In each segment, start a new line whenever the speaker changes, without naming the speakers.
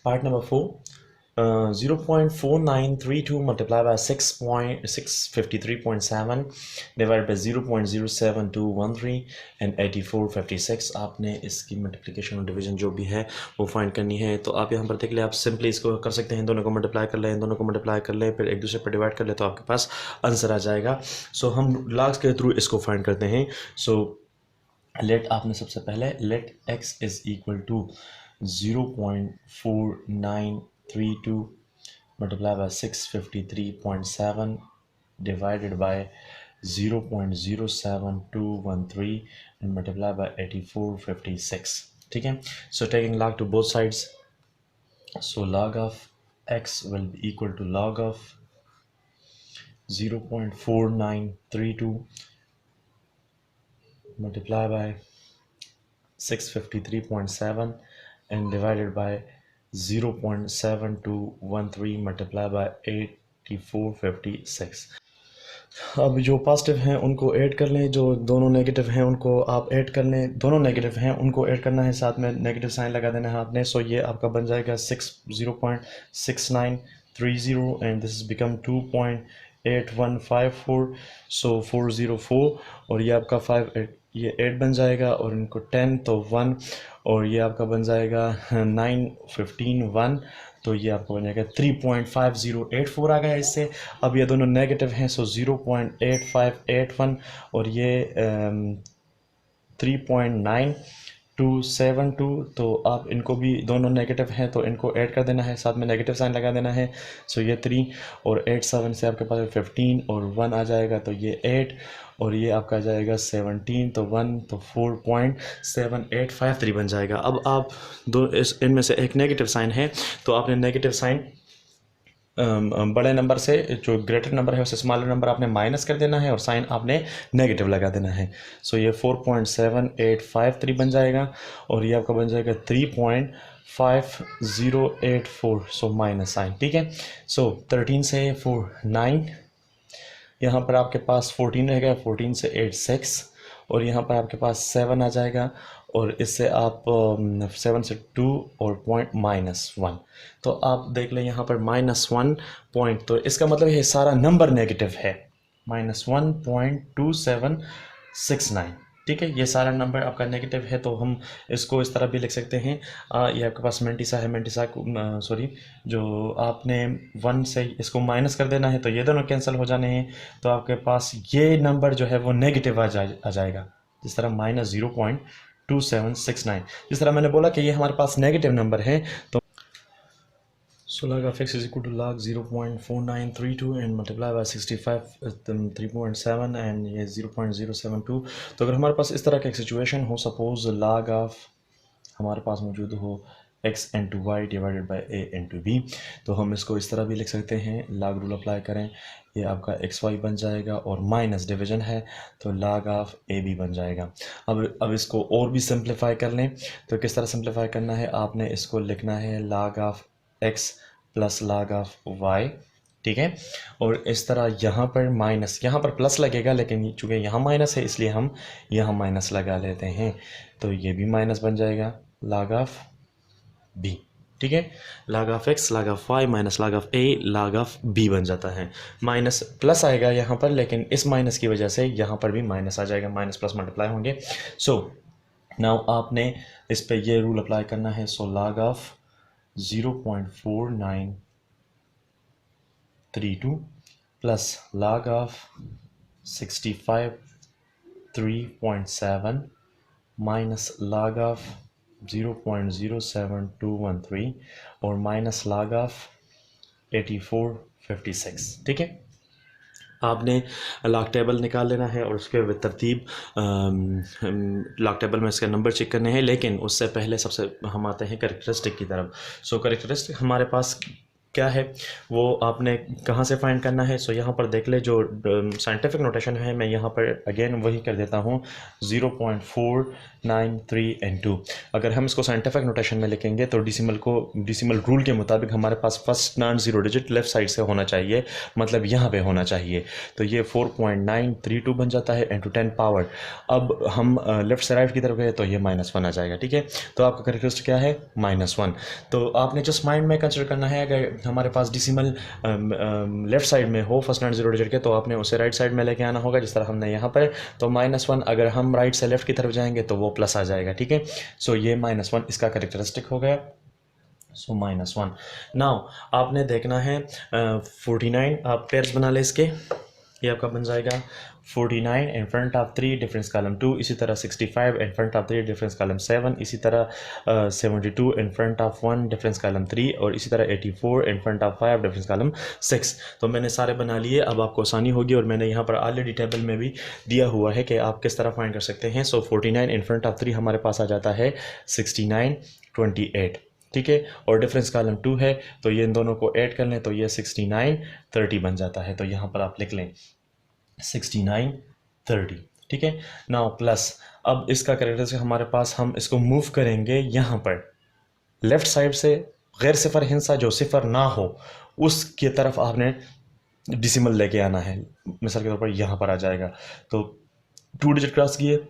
Part number 4. 0.4932 multiplied by 6.653.7 divided by 0.07213 and 8456. आपने इसकी multiplication और डिवीजन जो भी है वो फाइंड करनी है। तो आप यहाँ पर देख ले, आप सिंपली इसको कर सकते हैं, दोनों को मल्टीप्लाई कर लें, दोनों को मल्टीप्लाई कर लें, फिर एक दूसरे पर डिवाइड कर ले तो आपके पास आंसर आ जाएगा। सो हम लॉग्स के थ्रू इसको फाइंड करते हैं। सो लेट, आपने सबसे पहले let x is equal to 0.4932 multiplied by 653.7 divided by 0.07213 and multiplied by 8456. ठीक है, so taking log to both sides, so log of x will be equal to log of 0.4932 multiplied by 653.7 and divided by 0.7213 multiplied by 8456. अब जो positive हैं उनको add कर लें, जो दोनों नेगेटिव हैं उनको आप ऐड कर लें, दोनों नेगेटिव हैं उनको ऐड करना है, साथ में नेगेटिव साइन लगा देना है आपने। सो ये आपका बन जाएगा 0.6930 एंड दिस इज बिकम 2.8154, सो 404, और ये आपका 5 ये 8 बन जाएगा, और इनको 10 तो 1, और ये आपका बन जाएगा 9 15 1, तो ये आपको बन जाएगा 3.5084 आ गया इससे। अब ये दोनों नेगेटिव हैं, सो 0.8581 और ये 3.9272, तो आप इनको भी, दोनों नेगेटिव हैं तो इनको ऐड कर देना है, साथ में नेगेटिव साइन लगा देना है। सो ये 3 और 8 7 से आपके पास 15 और 1 आ जाएगा, तो ये 8 और ये आपका आ जाएगा 17, तो 1 तो 4.7853 बन जाएगा। अब आप दो इनमें से एक नेगेटिव साइन है, तो आपने नेगेटिव साइन बड़े नंबर से जो ग्रेटर नंबर है उससे स्मॉलर नंबर आपने माइनस कर देना है और साइन आपने नेगेटिव लगा देना है। सो ये 4.7853 बन जाएगा, और ये आपका बन जाएगा 3.5084, सो माइनस साइन। ठीक है, सो 13 से 4 9, यहाँ पर आपके पास 14 रहेगा, 14 से 8 6, और यहाँ पर आपके पास 7 आ जाएगा, और इससे आप 7 से 2 और पॉइंट -1, तो आप देख लें यहाँ पर -1 पॉइंट, तो इसका मतलब ये सारा नंबर नेगेटिव है, -1.2769। ठीक है, ये सारा नंबर आपका नेगेटिव है, तो हम इसको इस तरह भी लिख सकते हैं। ये आपके पास मेंटिसा है, मेंटिसा को सॉरी, जो आपने 1 से इसको माइनस कर देना है, तो ये दोनों कैंसिल हो जाने हैं, तो आपके पास ये नंबर जो है वो नेगेटिव आ जाएगा, जिस तरह -0.2769, जिस तरह मैंने बोला कि ये हमारे पास नेगेटिव नंबर है। तो so log of x is equal to log 0.4932 and multiply by 65 3.7 and ये 0.072। तो अगर हमारे पास इस तरह का एक सिचुएशन हो, सपोज log of हमारे पास मौजूद हो x into y divided by a into b, तो हम इसको इस तरह भी लिख सकते हैं, log रूल अप्लाई करें, ये आपका एक्स वाई बन जाएगा, और माइनस डिवीजन है तो log ऑफ ए बी बन जाएगा। अब इसको और भी सिंप्लीफाई कर लें, तो किस तरह सिंप्लीफाई करना है, आपने इसको लिखना है log of x plus log of y. ठीक है, और इस तरह यहाँ पर माइनस, यहाँ पर प्लस लगेगा, लेकिन चूँकि यहाँ माइनस है इसलिए हम यहाँ माइनस लगा लेते हैं, तो ये भी माइनस बन जाएगा log ऑफ बी। ठीक है, log of x log of y minus log of a log of b बन जाता है। माइनस प्लस आएगा यहाँ पर, लेकिन इस माइनस की वजह से यहाँ पर भी माइनस आ जाएगा, माइनस प्लस मल्टीप्लाई होंगे। सो नाउ आपने इस पे ये रूल अप्लाई करना है, so log of 0.4932 plus log of 65 3.7 minus log of 0.07213 और माइनस log ऑफ 8456। ठीक है, आपने लॉग टेबल निकाल लेना है और उसके तरतीब लॉग टेबल में इसका नंबर चेक करने हैं, लेकिन उससे पहले सबसे हम आते हैं कैरेक्टरिस्टिक की तरफ। सो कैरेक्टरिस्टिक हमारे पास क्या है वो आपने कहाँ से फाइंड करना है। सो यहाँ पर देख ले, जो साइंटिफिक नोटेशन है मैं यहाँ पर अगेन वही कर देता हूँ, 0.4 9 3 एंड 2। अगर हम इसको साइंटिफिक नोटेशन में लिखेंगे तो डेसिमल रूल के मुताबिक हमारे पास first non zero digit left side से होना चाहिए, मतलब यहाँ पे होना चाहिए। तो ये 4.932 बन जाता है इंटू 10 पावर। अब हम लेफ्ट से राइट की तरफ गए तो ये -1 आ जाएगा, ठीक है। तो आपका कैरेक्टरिस्टिक क्या है? -1। तो आपने जस्ट माइंड में कंसिडर करना है, अगर हमारे पास डेसिमल लेफ्ट साइड में हो फर्स्ट नॉन ज़ीरो डिजिट के, तो आपने उसे राइट साइड में लेके आना होगा, जिस तरह हमने यहाँ पर। तो -1, अगर हम राइट से लेफ्ट की तरफ जाएंगे तो वो प्लस आ जाएगा, ठीक है। सो ये -1 इसका कैरेक्टरिस्टिक हो गया। सो -1। नाउ आपने देखना है 49, आप पेयर्स बना ले इसके। ये आपका बन जाएगा 49 in front of 3 difference column 2, इसी तरह 65 in front of 3 difference column 7, इसी तरह 72 in front of 1 difference column 3, और इसी तरह 84 in front of 5 difference column 6। तो मैंने सारे बना लिए, अब आपको आसानी होगी, और मैंने यहाँ पर ऑलरेडी टेबल में भी दिया हुआ है कि आप किस तरह फाइंड कर सकते हैं। सो 49 इन फ्रंट ऑफ 3 हमारे पास आ जाता है 69 28, ठीक है। और डिफरेंस कॉलम 2 है, तो ये इन दोनों को ऐड कर लें तो ये 69 30 बन जाता है। तो यहाँ पर आप लिख लें 69 30, ठीक है। नाउ प्लस, अब इसका कैरेक्टरिस्टिक हमारे पास, हम इसको मूव करेंगे यहाँ पर लेफ्ट साइड से, गैर सिफर हिस्सा जो सिफर ना हो उसकी तरफ आपने डिसिमल लेके आना है। मिसाल के तौर पर यहाँ पर आ जाएगा, तो 2 डिजिट क्रॉस किए,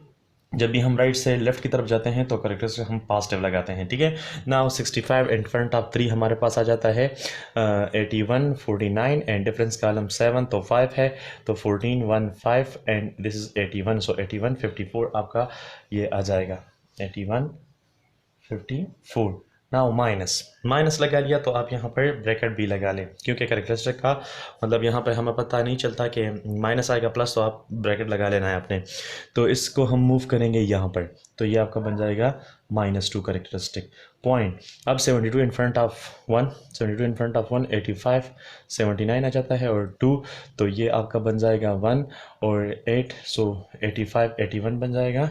जब भी हम राइट से लेफ्ट की तरफ जाते हैं तो कैरेक्टरिस्टिक हम पॉजिटिव लगाते हैं, ठीक है। नाउ 65 इन फ्रंट ऑफ 3 हमारे पास आ जाता है 81 49 एंड डिफरेंस कॉलम 7, तो 5 है, तो 14 1 5 एंड दिस इज 81। सो 81 54 आपका ये आ जाएगा 81 54। नाउ माइनस लगा लिया, तो आप यहाँ पर ब्रैकेट भी लगा लें, क्योंकि कैरेक्टरिस्टिक का मतलब यहाँ पर हमें पता नहीं चलता कि माइनस आएगा प्लस, तो आप ब्रैकेट लगा लेना है आपने। तो इसको हम मूव करेंगे यहाँ पर, तो ये आपका बन जाएगा -2 कैरेक्टरिस्टिक पॉइंट। अब 72 in front of 1, 72 in front of 1 85 79 आ जाता है, और 2, तो ये आपका बन जाएगा 1 और 8, सो 85 81 बन जाएगा।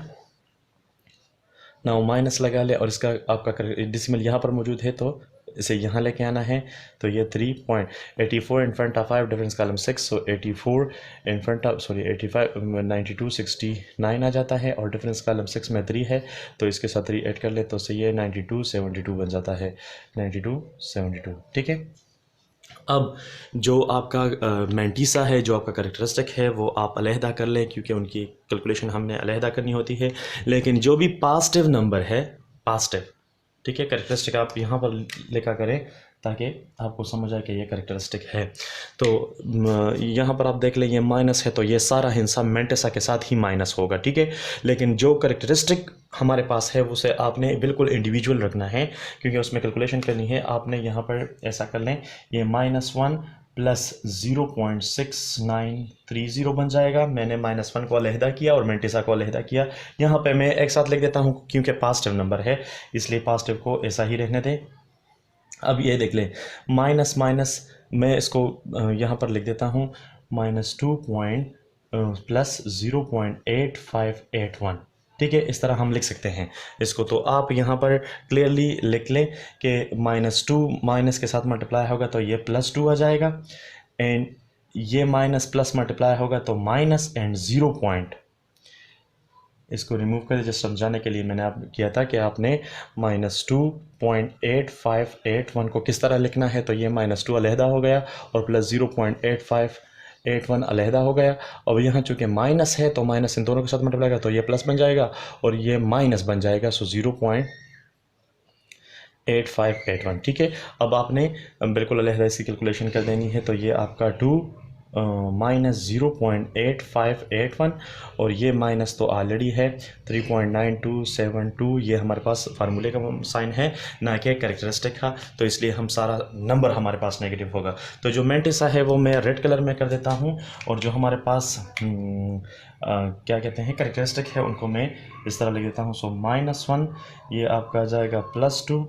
नाउ माइनस लगा ले, और इसका आपका डिसिमल यहाँ पर मौजूद है, तो इसे यहाँ लेके आना है, तो ये 3.84 in front of 5 difference column 6, so 84 in front of 85 92 69 आ जाता है, और डिफरेंस कॉलम 6 में 3 है, तो इसके साथ 3 ऐड कर ले, तो से ये 92 72 बन जाता है, 92 72, ठीक है। अब जो आपका मेंटीसा है, जो आपका कैरेक्टरिस्टिक है, वो आप अलहदा कर लें, क्योंकि उनकी कैलकुलेशन हमने अलहदा करनी होती है। लेकिन जो भी पॉजिटिव नंबर है, पॉजिटिव, ठीक है, कैरेक्टरिस्टिक आप यहाँ पर लिखा करें ताकि आपको समझ आए कि ये कैरेक्टरिस्टिक है। तो यहाँ पर आप देख लें ये माइनस है, तो ये सारा हिस्सा मेंटिसा के साथ ही माइनस होगा, ठीक है। लेकिन जो कैरेक्टरिस्टिक हमारे पास है उसे आपने बिल्कुल इंडिविजुअल रखना है, क्योंकि उसमें कैलकुलेशन करनी है। आपने यहाँ पर ऐसा कर लें, ये -1 प्लस 0.6930 बन जाएगा। मैंने -1 को अलहदा किया और मेंटिसा को अलहदा किया। यहाँ पे मैं एक साथ लिख देता हूँ, क्योंकि पॉजिटिव नंबर है, इसलिए पॉजिटिव को ऐसा ही रहने दें। अब ये देख लें, माइनस मैं इसको यहाँ पर लिख देता हूँ -2 प्लस 0.8581, ठीक है। इस तरह हम लिख सकते हैं इसको। तो आप यहाँ पर क्लियरली लिख लें कि -2 माइनस के साथ मल्टीप्लाई होगा तो ये +2 आ जाएगा, एंड ये माइनस प्लस मल्टीप्लाई होगा तो माइनस एंड 0 पॉइंट, इसको रिमूव करें। जस्ट समझाने के लिए मैंने आप किया था कि आपने -2.8581 को किस तरह लिखना है। तो ये -2 अलहदा हो गया और प्लस 0.8581 अलहदा हो गया। और यहाँ चूँकि माइनस है तो माइनस इन दोनों के साथ मल्टीप्लाई करेगा तो ये प्लस बन जाएगा और ये माइनस बन जाएगा, सो 0.8581, ठीक है। अब आपने बिल्कुल अलहदा इसकी कैलकुलेशन कर देनी है। तो ये आपका 2 -0.8581 और ये माइनस तो ऑलरेडी है 3.9272, ये हमारे पास फार्मूले का साइन है ना कि कैरेक्टरिस्टिक का, तो इसलिए हम सारा नंबर हमारे पास नेगेटिव होगा। तो जो मेंटिसा है वो मैं रेड कलर में कर देता हूँ, और जो हमारे पास क्या कहते हैं कैरेक्टरिस्टिक है उनको मैं इस तरह लिख देता हूँ। सो -1 ये आपका आ जाएगा +2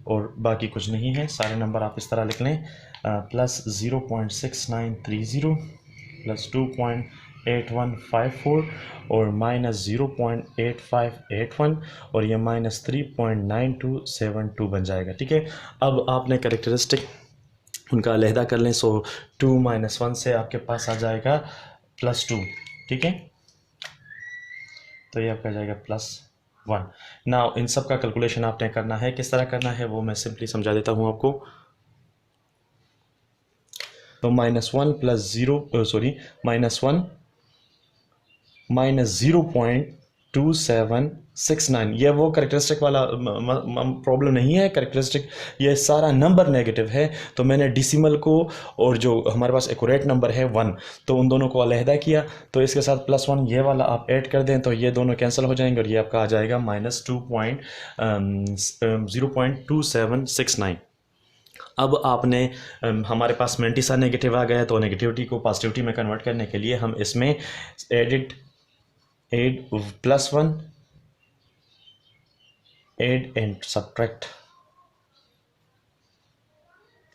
और बाकी कुछ नहीं है, सारे नंबर आप इस तरह लिख लें, प्लस 0.6930 प्लस 2.8154 और माइनस 0.8581 और ये -3.9272 बन जाएगा, ठीक है। अब आपने कैरेक्टरिस्टिक उनका अलहदा कर लें। सो 2 - 1 से आपके पास आ जाएगा +2, ठीक है। तो ये आपका जाएगा +2 1। नाउ इन सब का कैलकुलेशन आपने करना है, किस तरह करना है वो मैं सिंपली समझा देता हूँ आपको। तो -1 प्लस ज़ीरो सॉरी -1 माइनस 0.2769, ये वो करेक्टरिस्टिक वाला प्रॉब्लम नहीं है। करेक्टरिस्टिक ये सारा नंबर नेगेटिव है, तो मैंने डिसिमल को और जो हमारे पास एक्यूरेट नंबर है 1, तो उन दोनों को अलहदा किया। तो इसके साथ +1 ये वाला आप ऐड कर दें तो ये दोनों कैंसिल हो जाएंगे और ये आपका आ जाएगा -0.2769। अब आपने हमारे पास मेंटिसा नेगेटिव आ गया, तो नेगेटिविटी को पॉजिटिविटी में कन्वर्ट करने के लिए हम इसमें edit add +1 add and subtract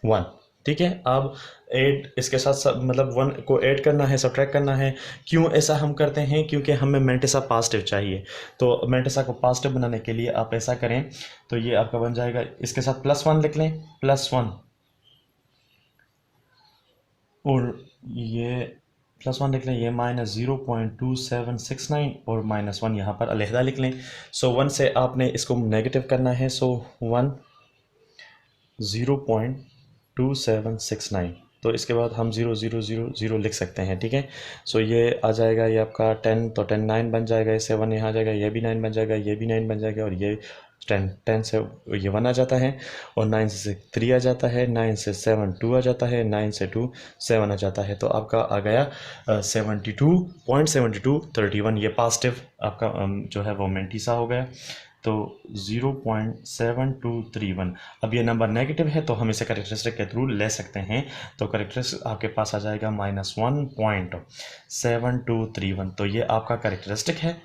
1। ठीक है, अब ऐड इसके साथ मतलब 1 को ऐड करना है, सब्ट्रैक्ट करना है। क्यों ऐसा हम करते हैं? क्योंकि हमें मेंटिसा पॉजिटिव चाहिए। तो मेंटिसा को पॉजिटिव बनाने के लिए आप ऐसा करें, तो ये आपका बन जाएगा, इसके साथ +1 लिख लें, +1 और ये +1 लिख लें, ये -0.2769 और -1 यहाँ पर अलहदा लिख लें। सो 1 से आपने इसको नेगेटिव करना है, सो 1 0.2769, तो इसके बाद हम 0000 लिख सकते हैं। ठीक है, सो ये आ जाएगा, ये आपका 10, तो 10 9 बन जाएगा, इससे 1 यहाँ आ जाएगा, ये भी 9 बन जाएगा, ये भी 9 बन जाएगा, और ये 10 से ये 1 आ जाता है, और 9 से 3 आ जाता है, 9 से 7 2 आ जाता है, 9 से 2 7 आ जाता है। तो आपका आ गया 72.7231, ये पॉजिटिव आपका जो है वो मेंटिसा हो गया। तो 0.7231। अब ये नंबर नेगेटिव है, तो हम इसे करेक्टरिस्टिक के थ्रू ले सकते हैं। तो करेक्टरिस्टिक आपके पास आ जाएगा -1.7231, तो ये आपका करेक्टरिस्टिक है।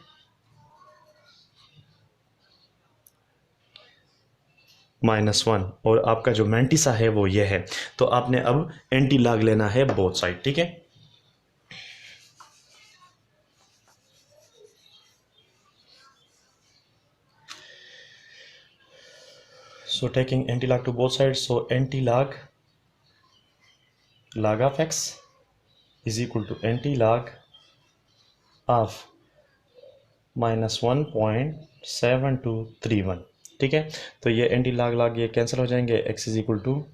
-1 और आपका जो मेंटिसा है वो ये है। तो आपने अब एंटी लॉग लेना है बोथ साइड। ठीक है, so taking anti-log to both sides, so anti-log log of x is equal to anti-log of -1.7231। ठीक है, तो ये एंटी लॉग लॉग ये कैंसिल हो जाएंगे, x इज इक्वल टू,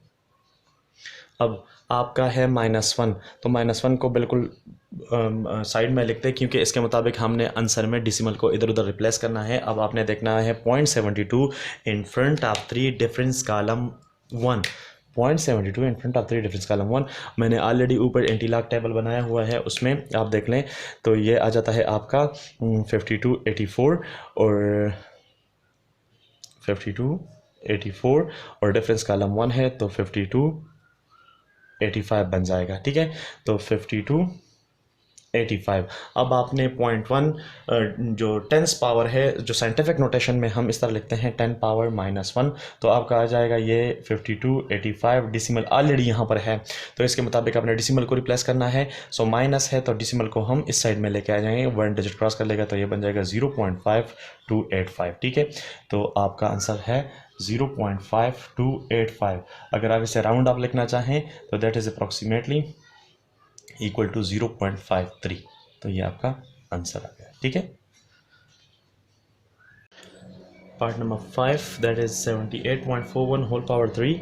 अब आपका है -1, तो -1 को बिल्कुल साइड में लिखते हैं, क्योंकि इसके मुताबिक हमने आंसर में डिसिमल को इधर उधर रिप्लेस करना है। अब आपने देखना है 0.72 in front of 3 difference column 1, 0.72 in front of 3 difference column 1। मैंने ऑलरेडी ऊपर एंटी लॉग टेबल बनाया हुआ है, उसमें आप देख लें, तो ये आ जाता है आपका 5284 और 5284 और डिफरेंस कॉलम 1 है, तो 5285 बन जाएगा। ठीक है, तो 5285। अब आपने 0.1 जो 10th पावर है, जो साइंटिफिक नोटेशन में हम इस तरह लिखते हैं 10 पावर -1, तो आपका आ जाएगा ये 5285। डिसिमल ऑलरेडी यहाँ पर है, तो इसके मुताबिक आपने डिसिमल को रिप्लेस करना है। सो माइनस है, तो डिसिमल को हम इस साइड में लेके आ जाएंगे, 1 डिजिट क्रॉस कर लेगा, तो ये बन जाएगा 0.5285। ठीक है, तो आपका आंसर है 0.5285। अगर आप इसे राउंड आप लिखना चाहें तो that is approximately equal to 0.53। तो ये आपका आंसर आ गया। ठीक है, part number 5, that is 78.41 whole power 3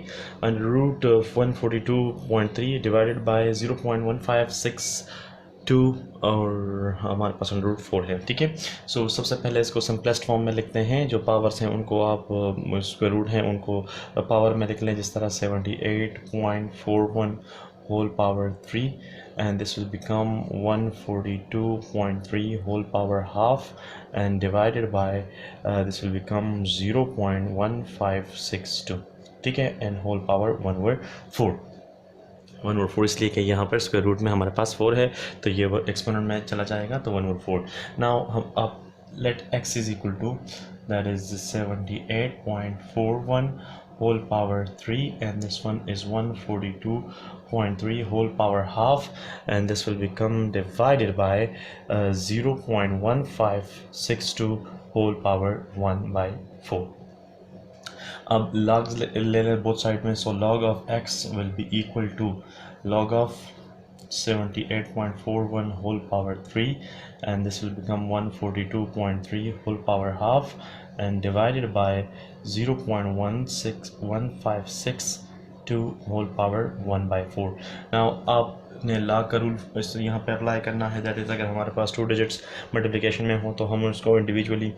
under root of 142.3 divided by 0.1562 और हमारे पास अंडर रूट 4 है। ठीक है, सो सबसे पहले इसको सिंपलेस्ट फॉर्म में लिखते हैं। जो पावर्स हैं उनको आप स्क्वायर रूट हैं उनको पावर में लिख लें, जिस तरह 78.41 whole power 3, and this will become 142.3 whole power half, and divided by this will become 0.1562। ठीक है, and whole power 1/4 इसलिए कि यहाँ पर स्क्वायर रूट में हमारे पास 4 है, तो ये वो एक्सपोनेंट में चला जाएगा, तो 1/4। नाउ हम अब let x is equal to, that is 78.41 whole power 3, and this one is 142.3 whole power half, and this will become divided by 0.1562 whole power 1/4। अब लॉग्स ले लें बोथ साइड में, सो log of x will be equal to log of 78.41 whole power 3, and this will become 142.3 whole power half, and divided by 0.16156 whole power 1 by 4. Now आपने log का rule यहाँ पे apply करना है, that is अगर हमारे पास 2 digits multiplication में हो तो हम उसको individually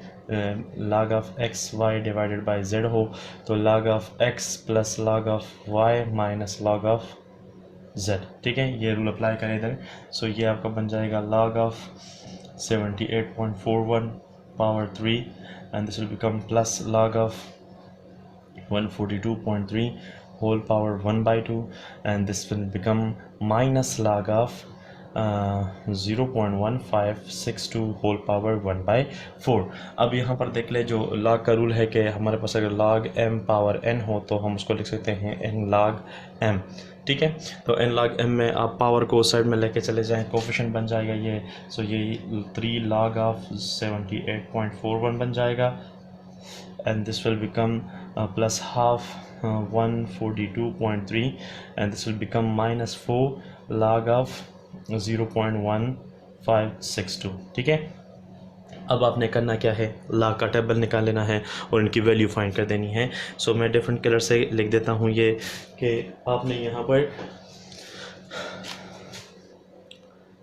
log of x y divided by z हो, तो log of x plus log of y minus log of z, ठीक है, ये रूल अप्लाई करें इधर। सो ये आपका बन जाएगा log of 78.41 power 3, and this will become plus log of 142.3 whole power 1 by 2, and this will become minus log of 0.1562 whole power 1 by 4. अब यहाँ पर देख ले, जो log का रूल है कि हमारे पास अगर log m पावर n हो तो हम उसको लिख सकते हैं n log m, ठीक है। तो n log m में आप पावर को साइड में लेके चले जाएं, कोफिशिएंट बन जाएगा ये, सो ये 3 log of 78.41 बन जाएगा, and this will become plus half 142.3, and this will become minus 4 log of 0.1562, ठीक है। अब आपने करना क्या है, log का टेबल निकाल लेना है और इनकी वैल्यू फाइंड कर देनी है। सो मैं डिफरेंट कलर से लिख देता हूँ ये, कि आपने यहाँ पर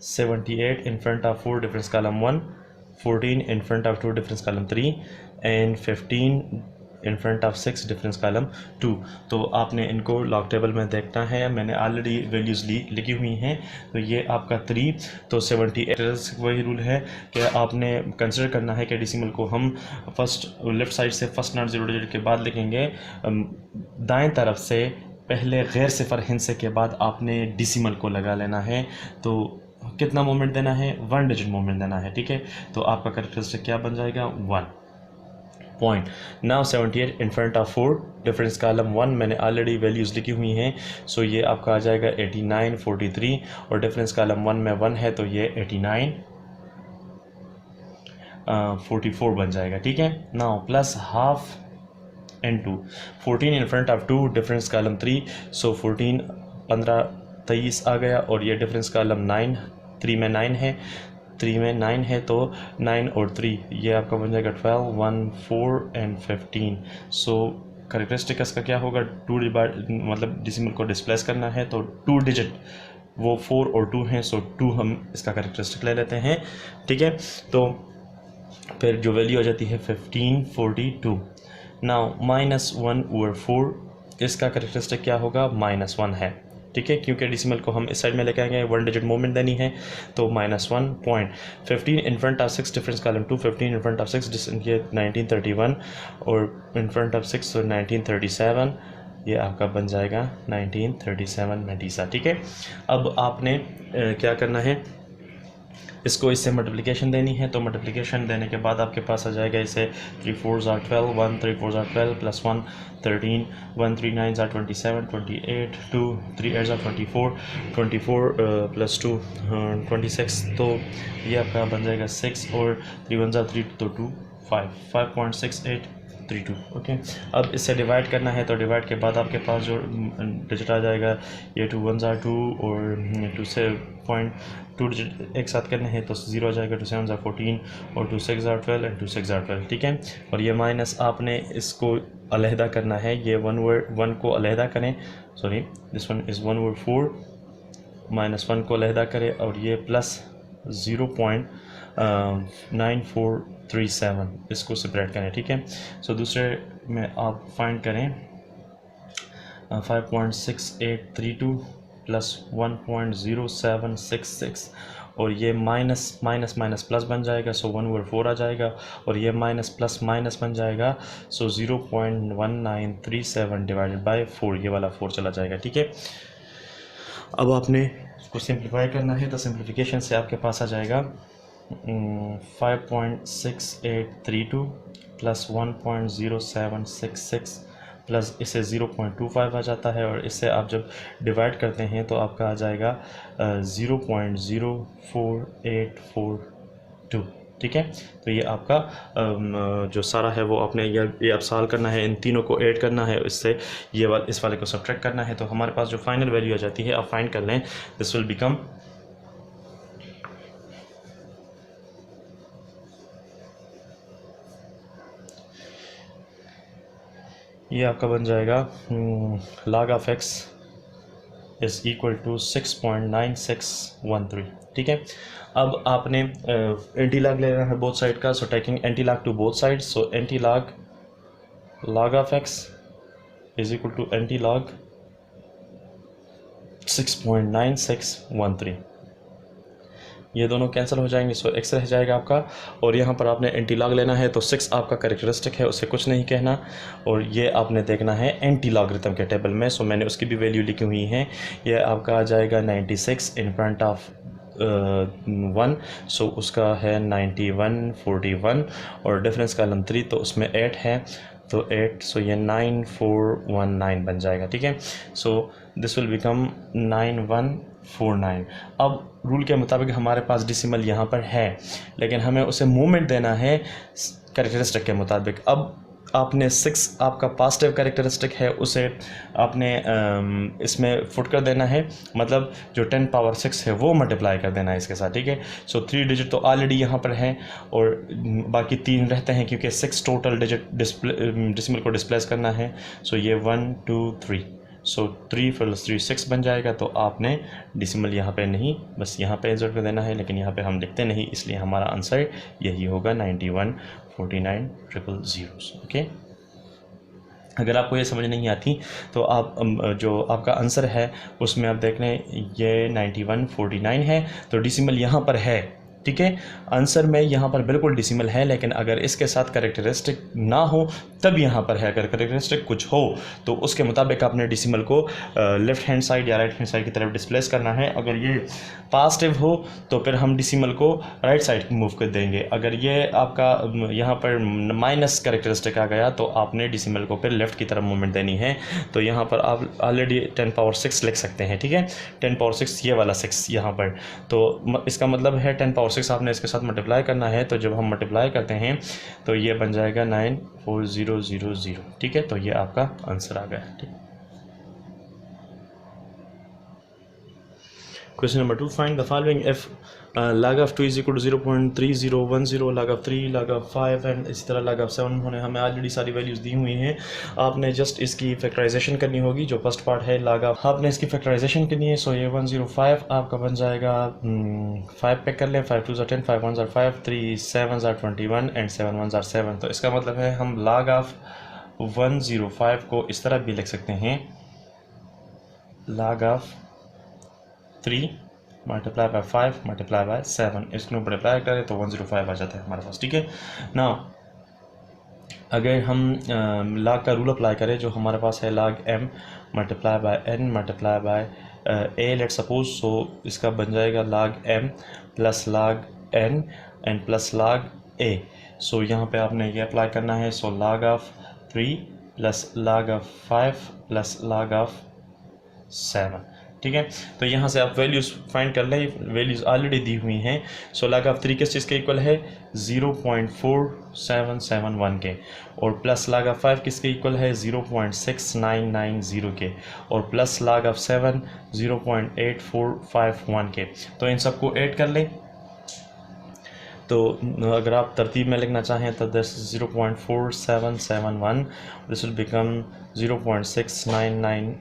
78 in front of 4 difference column 1, 14 in front of 2 difference column 3, and 15 in front of 6 difference column 2। तो आपने इनको लॉग टेबल में देखना है, मैंने ऑलरेडी वैल्यूज़ लिखी हुई हैं। तो ये आपका 3, तो 78 वही रूल है कि आपने कंसिडर करना है कि डेसिमल को हम फर्स्ट लेफ़्ट साइड से फर्स्ट नॉट जीरो डिजिट के बाद लिखेंगे, दाएं तरफ से पहले गैर सिफर हिंसे के बाद आपने डेसिमल को लगा लेना है। तो कितना मोमेंट देना है, 1 डिजिट मोमेंट देना है, ठीक है। तो आपका कैरेक्टरिस्टिक क्या बन जाएगा, 1 point. Now 78 in front of 4 difference column 1, मैंने ऑलरेडी वैल्यूज़ लिखी हुई हैं। सो ये आपका आ जाएगा 89 43, और डिफरेंस कॉलम 1 में 1 है तो ये 89 44 बन जाएगा, ठीक है। Now plus half into 14 in front of 2 difference column 3, सो 14 15 23 आ गया, और ये डिफरेंस कॉलम 9 3 में 9 है, 3 में 9 है तो 9 और 3 ये आपका बन जाएगा 12 1 4 and 15। सो कैरेक्टरिस्टिक्स का क्या होगा, 2 मतलब डेसिमल को डिस्प्लेस करना है तो 2 डिजिट वो 4 और 2 हैं, सो 2 हम इसका कैरेक्टरिस्टिक ले लेते हैं, ठीक है। तो फिर जो वैल्यू आ जाती है 1542। नाउ -1/4 इसका कैरेक्टरिस्टिक क्या होगा, -1 है, ठीक है, क्योंकि डेसिमल को हम इस साइड में लेके आएंगे, 1 डिजिट मूवमेंट देनी है, तो -1 point. 15 in front of 6 difference column 2, 15 in front of 6 ये 1931, और इन फ्रंट ऑफ 6 तो 1937, ये आपका बन जाएगा 1937 मेडिसा, ठीक है। अब आपने क्या करना है, इसको इससे मल्टीप्लिकेशन देनी है, तो मल्टीप्लिकेशन देने के बाद आपके पास आ जाएगा इसे 3 4s are 12, 1 3 4s are 12 plus 1 13, 1 3 9s are 27, 28, 2 3 8s are 24, 24 plus 2 26, तो ये आपका बन जाएगा 6, और 3 1s are 3 तो 2 5.6832, ओके। अब इससे डिवाइड करना है, तो डिवाइड के बाद आपके पास जो डिजिट आ जाएगा, ये 2 1s are 2, और 2 से 2 डिजिट एक साथ करने हैं तो 0 आ जाएगा, 2 7s are 14, और 2 6s are 12 and 2 6s are 12, ठीक है। और ये माइनस आपने इसको अलहदा करना है, ये 1 को अलहदा करें, सॉरी दिस वन इज़ 1/4, -1 को अलहदा करें, और ये प्लस 0.9437 इसको सेपरेट करें, ठीक है। सो दूसरे में आप फाइंड करें 5.6832 प्लस 1.0766, और ये माइनस प्लस बन जाएगा, सो 1/4 आ जाएगा, और ये माइनस प्लस माइनस बन जाएगा, सो 0.1937 डिवाइडेड बाय 4, ये वाला 4 चला जाएगा, ठीक है। अब आपने इसको सिंप्लीफाई करना है, तो सिंप्लीफिकेशन से आपके पास आ जाएगा 5.6832 प्लस 1.0766 प्लस इसे 0.25 आ जाता है, और इससे आप जब डिवाइड करते हैं तो आपका आ जाएगा 0.0482, ठीक है। तो ये आपका जो सारा है वो आपने ये अब सॉल्व करना है, इन तीनों को ऐड करना है, इससे इस वाले को सब्ट्रैक्ट करना है, तो हमारे पास जो फाइनल वैल्यू आ जाती है आप फाइंड कर लें। दिस विल बिकम ये आपका बन जाएगा log of x is equal to 6.9613। ठीक है। अब आपने एंटी लॉग लेना है बोथ साइड का, so taking anti log to both side, so anti log of x is equal to anti log 6.9613। ये दोनों कैंसिल हो जाएंगे, सो x रह जाएगा आपका। और यहाँ पर आपने एंटी लॉग लेना है, तो 6 आपका कैरेक्टरिस्टिक है, उसे कुछ नहीं कहना, और ये आपने देखना है एंटी लॉगरिथम के टेबल में। सो मैंने उसकी भी वैल्यू लिखी हुई है, ये आपका आ जाएगा 96 इन फ्रंट ऑफ 1, सो उसका है 9141, और डिफरेंस कॉलम 3 तो उसमें 8 है, तो 8, सो ये 9419 बन जाएगा। ठीक है। So this will become 9149। अब रूल के मुताबिक हमारे पास डिसिमल यहाँ पर है, लेकिन हमें उसे मूवमेंट देना है कैरेक्टरिस्टिक के मुताबिक। अब आपने 6 आपका पॉजिटिव कैरेक्टरिस्टिक है, उसे आपने इसमें फुट कर देना है, मतलब जो 10 पावर 6 है वो मल्टीप्लाई कर देना है इसके साथ। ठीक है। सो 3 डिजिट तो ऑलरेडी यहाँ पर है, और बाकी 3 रहते हैं क्योंकि 6 टोटल डिजिट डिसिमल को डिस्प्लेस करना है। सो ये 1 2 3, सो 3 + 3 6 बन जाएगा। तो आपने डिसिमल यहाँ पे नहीं, बस यहाँ पे इंसर्ट कर देना है, लेकिन यहाँ पे हम लिखते नहीं, इसलिए हमारा आंसर यही होगा 9149,000। ओके। अगर आपको ये समझ नहीं आती तो आप जो आपका आंसर है उसमें आप देख लें, ये 9149 है, तो डिसिमल यहाँ पर है। ठीक है। आंसर में यहाँ पर बिल्कुल डिसिमल है, लेकिन अगर इसके साथ कैरेक्टरिस्टिक ना हो तब यहाँ पर है। अगर कैरेक्टरिस्टिक कुछ हो तो उसके मुताबिक आपने डिसिमल को लेफ़्ट हैंड साइड या राइट हैंड साइड की तरफ डिस्प्लेस करना है। अगर ये पॉजिटिव हो तो फिर हम डिसिमल को राइट साइड मूव कर देंगे। अगर ये आपका यहाँ पर माइनस कैरेक्टरिस्टिक आ गया तो आपने डिसिमल को फिर लेफ़्ट की तरफ मूवमेंट देनी है। तो यहाँ पर आप ऑलरेडी 10 पावर 6 लिख सकते हैं। ठीक है। 10 पावर 6 ये वाला 6 यहाँ पर, तो इसका मतलब है 10 पावर 6 आपने इसके साथ मल्टीप्लाई करना है। तो जब हम मल्टीप्लाई करते हैं तो ये बन जाएगा 94000। ठीक है। तो ये आपका आंसर आ गया। ठीक है। Question number 2, find the following if log of 2 is equal to 0.3010, log of 3, log of 5 and इसी तरह log of 7 होने हमें ऑलरेडी सारी वैल्यूज़ दी हुई हैं। आपने जस्ट इसकी फैक्टराइजेशन करनी होगी। जो फर्स्ट पार्ट है log of, आपने इसकी फैक्टराइजेशन करनी है। सो ये 105 आपका बन जाएगा 5 पे कर लें, 5 2 10, 5 1 5, 3 7 21 एंड 7 1 7। तो इसका मतलब है हम log of 105 को इस तरह भी लिख सकते हैं, log of 3 multiply by 5 multiply by 7, इसको मल्टीप्लाई करें तो 105 आ जाता है हमारे पास। ठीक है ना। अगर हम log का रूल अप्लाई करें जो हमारे पास है log m multiply by n multiply by a, let suppose, so इसका बन जाएगा log m plus log n and plus log a। So यहाँ पे आपने ये अप्लाई करना है। So log of 3 plus log of 5 plus log of 7। ठीक है। तो यहाँ से आप वैल्यूज़ फाइंड कर लें, वैल्यूज़ ऑलरेडी दी हुई हैं। सो log ऑफ 3 किस चीज़ के इक्वल है, 0.4771 के, और प्लस log ऑफ 5 किसके इक्वल है, 0.6990 के, और प्लस log ऑफ 7 0.8451 के। तो इन सबको ऐड कर लें। तो अगर आप तरतीब में लिखना चाहें तो this 0.4771, this will become 0.6990,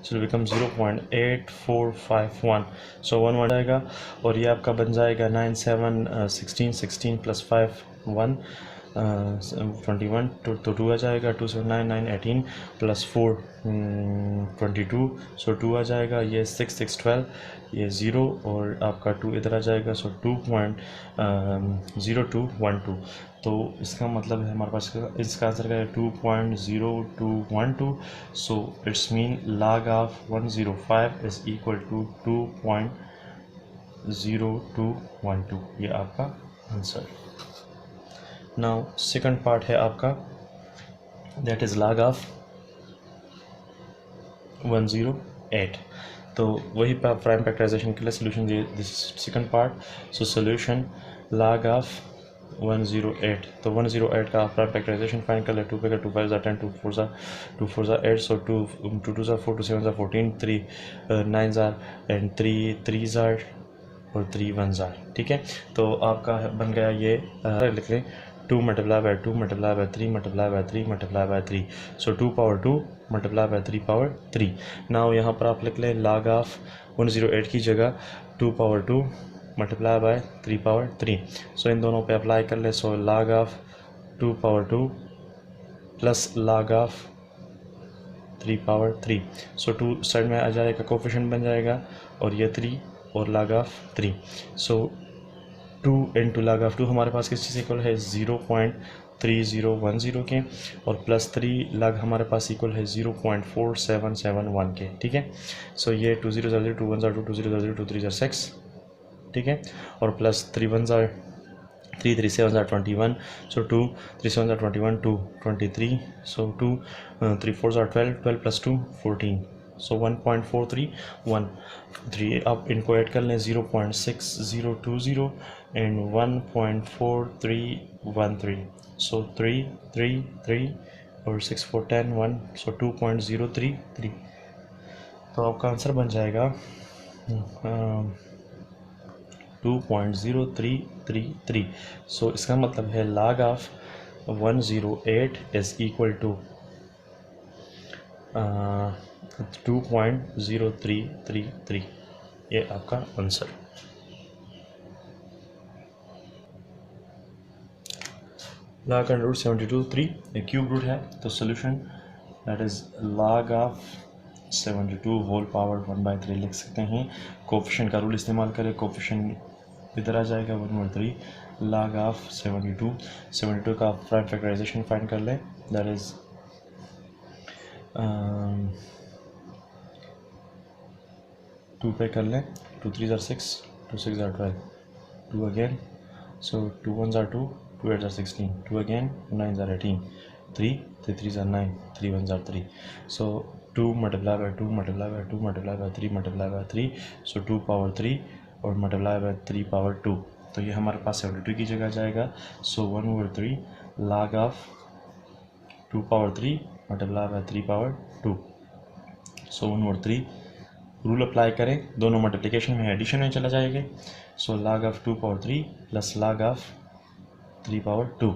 so will become 0.8451, so 1 1 आएगा, और ये आपका बन जाएगा 9 7 16 16 प्लस 5 1 21, तो 2 आ जाएगा, 2 7 9 9 18 प्लस 4 22, सो 2 आ जाएगा, ये 6 6 12, ये 0 और आपका 2 इधर आ जाएगा, सो 2.0212। तो इसका मतलब है हमारे पास इसका आंसर का 2.0212। So it's mean log of 105 is equal to 2.0212। ये आपका आंसर। नाउ सेकंड पार्ट है आपका, दैट इज़ log ऑफ 108। तो वही प्राइम फैक्टराइजेशन के लिए solution this second part. So solution log of 108, तो 108 का आप फैक्टराइजेशन फाइंड कर ले। 2 पे का 2 5 ज़ा 10, 2 4 ज़ा 8, सो 2 2 ज़ा 4, 2 7 ज़ा 14, 3 9 ज़ा एंड 3 3 ज़ा और 3 1 ज़ा। ठीक है, तो आपका बन गया ये, लिख लें 2 multiply by 2 multiply by 3 multiply by 3 multiply by 3, so 2 power 2 multiply by 3 power 3। Now यहाँ पर आप लिख लें log ऑफ 108 की जगह 2 पावर 2 मल्टीप्लाई बाय 3 पावर 3, सो इन दोनों पे अप्लाई कर ले। सो log of 2 power 2 plus log of 3 power 3, so 2 side में आ जाएगा, कोफिशिएंट बन जाएगा, और ये 3 और log of 3, so 2 into log of 2 हमारे पास किस चीज़ इक्वल है 0.3010 के, और प्लस 3 log हमारे पास इक्वल है 0.4771 के। ठीक है, सो ये 2 0 0 2 1 2 2 0 0 2 3 6, ठीक है, और प्लस 3 1 3 3 7 21, सो 2 3 7 21 2 23, सो 2 3 4 12 12 प्लस 2 14, सो 1.4313। आप इनको ऐड कर लें 0.6020 एंड 1.4313, सो 3 3 3 और 6 4 10 1, सो 2.033। तो आपका आंसर बन जाएगा 2.0333। सो इसका मतलब है log of 108 is equal to 2.0333। ये आपका आंसर। log अंडर रूट 72 3 एक क्यूब रूट है, तो solution that is log of 72 whole power 1/3 लिख सकते हैं। कोफिशिएंट का रूल इस्तेमाल करें, कोफिशिएंट इधर आ जाएगा 1/3 log ऑफ 72 का प्राइम फैक्टराइजेशन फाइंड कर लें, दैट इज़ 2 पे कर लें, 2 3 ज़ा 6, 2 6 ज़ा 12, 2 अगेन, सो 2 1 ज़ा 2, 2 8 ज़ा 16, 2 अगेन, 9 ज़ा 18, 3 3 ज़ा 9, 3 1 ज़ा 3, सो 2 multiply by 2 multiply by 2 multiply by 3 multiply by 3, so 2 power 3 और मल्टीप्लाई बाय 3 पावर 2, तो ये हमारे पास 72 की जगह जाएगा। सो 1/3 log of 2 power 3 multiply by 3 power 2, so 1/3 rule apply करें, दोनों मल्टीप्लिकेशन में एडिशन में चला जाएगा। सो log of 2 power 3 plus log of 3 power 2,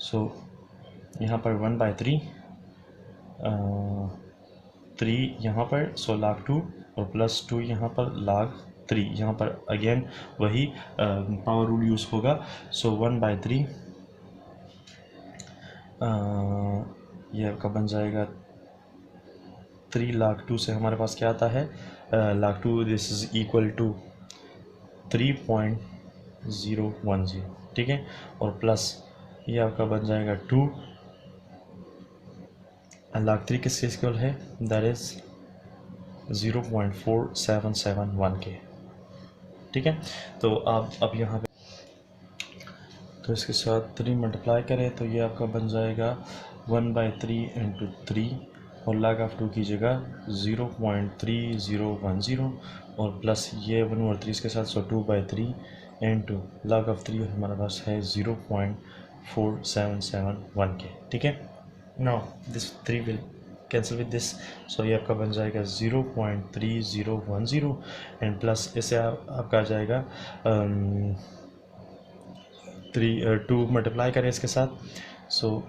सो यहाँ पर 1/3 3 यहाँ पर, सो log 2 और प्लस 2 यहाँ पर log 3, यहाँ पर अगेन वही पावर रूल यूज़ होगा। सो 1/3 ये आपका बन जाएगा 3 log 2 से हमारे पास क्या आता है log 2, this is equal to 3.010, ठीक है, और प्लस ये आपका बन जाएगा 2 log 3 किसके इक्वल है, दैट इज़ 0.4771 के। ठीक है, तो आप अब यहाँ पे तो इसके साथ 3 मल्टीप्लाई करें, तो ये आपका बन जाएगा 1/3 इंटू 3, और log ऑफ 2 की जगह 0.3010, और प्लस ये 1/3 इसके साथ, सो 2/3 इंटू log ऑफ 3 हमारे पास है 0.4771 के। ठीक है, now this 3 will cancel with this, so ये आपका बन जाएगा 0.3010 एंड प्लस इसे आपका आ जाएगा 2 मल्टीप्लाई करें इसके साथ, सो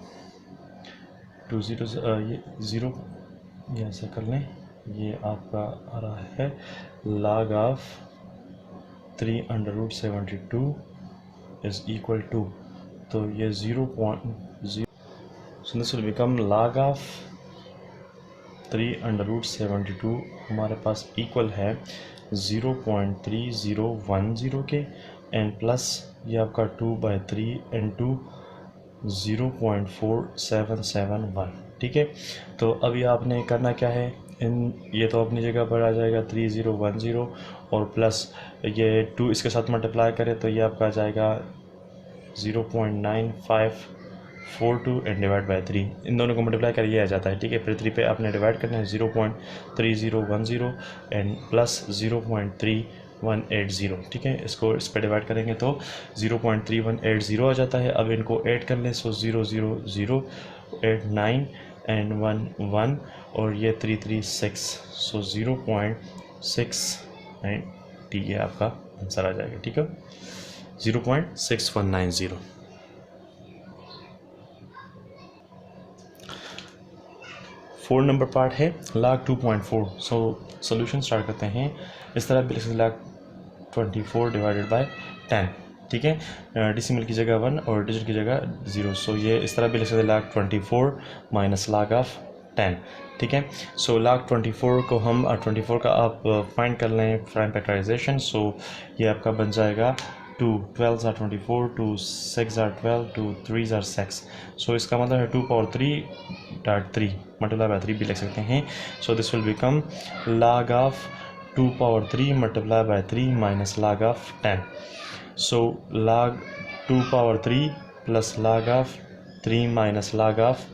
2 0 ये 0 ये ऐसा कर लें, ये आपका आ रहा है log of 3/72 is equal to, तो ये 0.0, so this will become log of 3/72 हमारे पास इक्वल है 0.3010 के, एंड प्लस ये आपका 2/3 इंटू 0.4771। ठीक है, तो अभी आपने करना क्या है, ये तो अपनी जगह पर आ जाएगा 3010, और प्लस ये 2 इसके साथ मल्टीप्लाई करें, तो ये आपका आ जाएगा 0.9542 एंड डिवाइड बाई 3, इन दोनों को मल्टीप्लाई कर ये आ जाता है। ठीक है, फिर 3 पे आपने डिवाइड करना है 0.3010 एंड प्लस 0.3 0.3180, ठीक है। इसको इस पर डिवाइड करेंगे तो 0.3180 आ जाता है। अब इनको ऐड कर लें, सो 0 0 0 8 9 एंड 1 1 और ये 336, सो 0.690 ये आपका आंसर आ जाएगा, ठीक है, 0.6190। फोर नंबर पार्ट है log 2.4। सो सोल्यूशन स्टार्ट करते हैं। इस तरह भी लिख सकते log 24 डिवाइडेड बाय 10, ठीक है। डेसिमल की जगह 1 और डिजिट की जगह 0। सो ये इस तरह भी लिख सकते log 24 माइनस log ऑफ 10, ठीक है। सो log 24 को हम 24 का आप फाइंड कर लें प्राइम फैक्टराइजेशन। सो ये आपका बन जाएगा 2 12s are 24, 2 6 are 12, 2 3s are 6। सो इसका मतलब है 2 पावर 3.3 मल्टीप्लाई बाय 3 भी लिख सकते हैं। So this will become log of 2 power 3 multiply by 3 minus log of 10। So log 2 power 3 plus log of 3 minus log of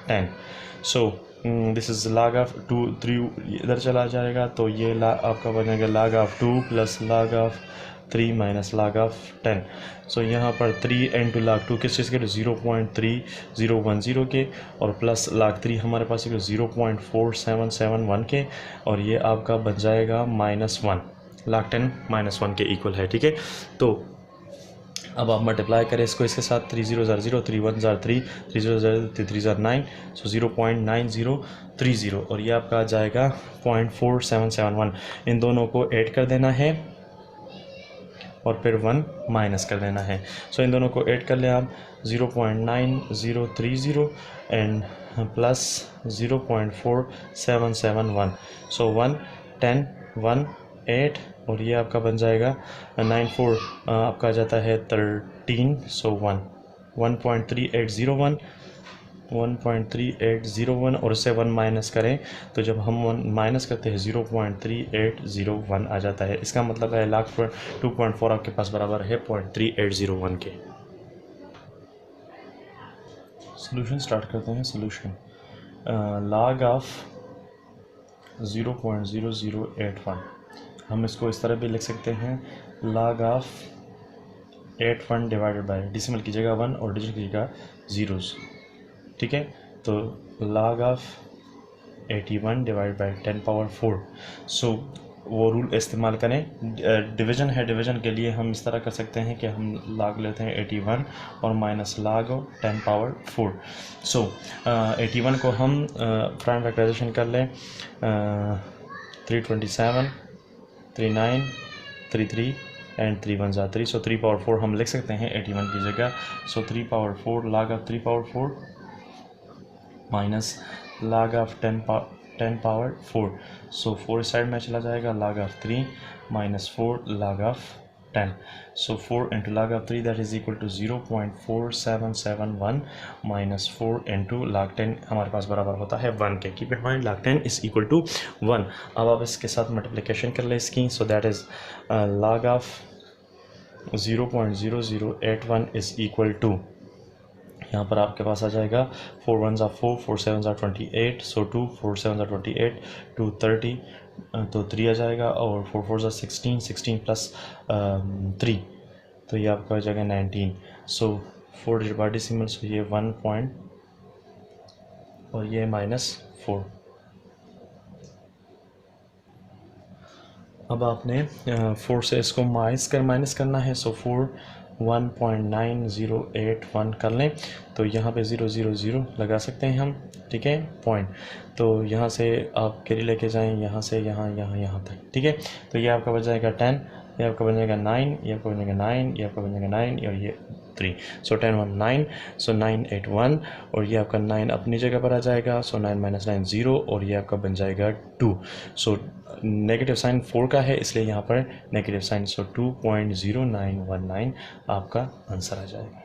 10। So this is log of 2 3 इधर चला जाएगा तो ये आपका बनेगा log of 2 plus log of 3 minus log of 10। सो यहाँ पर 3 into log 2 किस चीज़ के 0.3010 के और प्लस log 3 हमारे पास 0.4771 के और ये आपका बन जाएगा -1 log 10 -1 के इक्वल है, ठीक है। तो अब आप मल्टीप्लाई करें इसको इसके साथ 3 0 0 3 1 3 3 0 0 3 9, सो 0.9030 और ये आपका आ जाएगा 0.4771। इन दोनों को ऐड कर देना है और फिर 1 माइनस कर देना है। सो इन दोनों को ऐड कर लें आप 0.9030 एंड प्लस 0.4771। सो 1 10 1 8 और ये आपका बन जाएगा 9 4 आपका आ जाता है 13। सो 1.3801 1.3801 और इससे 1 माइनस करें तो जब हम 1 माइनस करते हैं 0.3801 आ जाता है। इसका मतलब है log 2.4 आपके पास बराबर है 0.3801 के। सोल्यूशन स्टार्ट करते हैं। सोल्यूशन log ऑफ 0.0081 हम इसको इस तरह भी लिख सकते हैं log of 81 divided by decimal की जगह 1 और डिजिट की जगह 0s, ठीक है। तो log of 81 divide by 10 power 4। सो वो रूल इस्तेमाल करें, डिवीज़न है, डिवीज़न के लिए हम इस तरह कर सकते हैं कि हम log लेते हैं 81 और माइनस log 10 पावर 4। सो 81 को हम प्राइम फैक्टराइजेशन कर लें 327 39 33 एंड 3 1 3। सो 3 पावर 4 हम लिख सकते हैं 81 की जगह। So 3 power 4 log of 3 power 4 minus log of 10 power 4। So 4 side में चला जाएगा log of 3 minus 4 log of 10। So 4 into log of 3 that is equal to 0.4771 minus 4 into log 10 हमारे पास बराबर होता है 1 के। Keep in mind log 10 is equal to 1। अब आप इसके साथ मल्टीप्लिकेशन कर लें इसकी। So that is log of 0.0081 is equal to, यहाँ पर आपके पास आ जाएगा 4 1s are 4 4 7s are 28। So 2 4 7s are 28 2 30 तो 3 आ जाएगा और 4 4s are 16 16 प्लस 3 तो ये आपका आ जाएगा 19। सो 4 डिवाइड बाय डेसिमल, सो ये 1 पॉइंट और ये -4। अब आपने 4 से इसको माइनस करना है। सो 4 1.9081 कर लें तो यहाँ पे 0 0 0 लगा सकते हैं हम, ठीक है, पॉइंट। तो यहाँ से आप कैरी लेके जाएं, यहाँ से यहाँ तक, ठीक है। तो ये आपका बन जाएगा 10, ये आपका बन जाएगा 9, ये आपका बन जाएगा 9, ये आपका बन जाएगा 9 और ये 3। सो 10 1 9, सो 981 और ये आपका 9 अपनी जगह पर आ जाएगा। सो 9 माइनस 9 0 और ये आपका बन जाएगा 2। सो नेगेटिव साइन 4 का है इसलिए यहाँ पर नेगेटिव साइन। सो 2.0919 आपका आंसर आ जाएगा।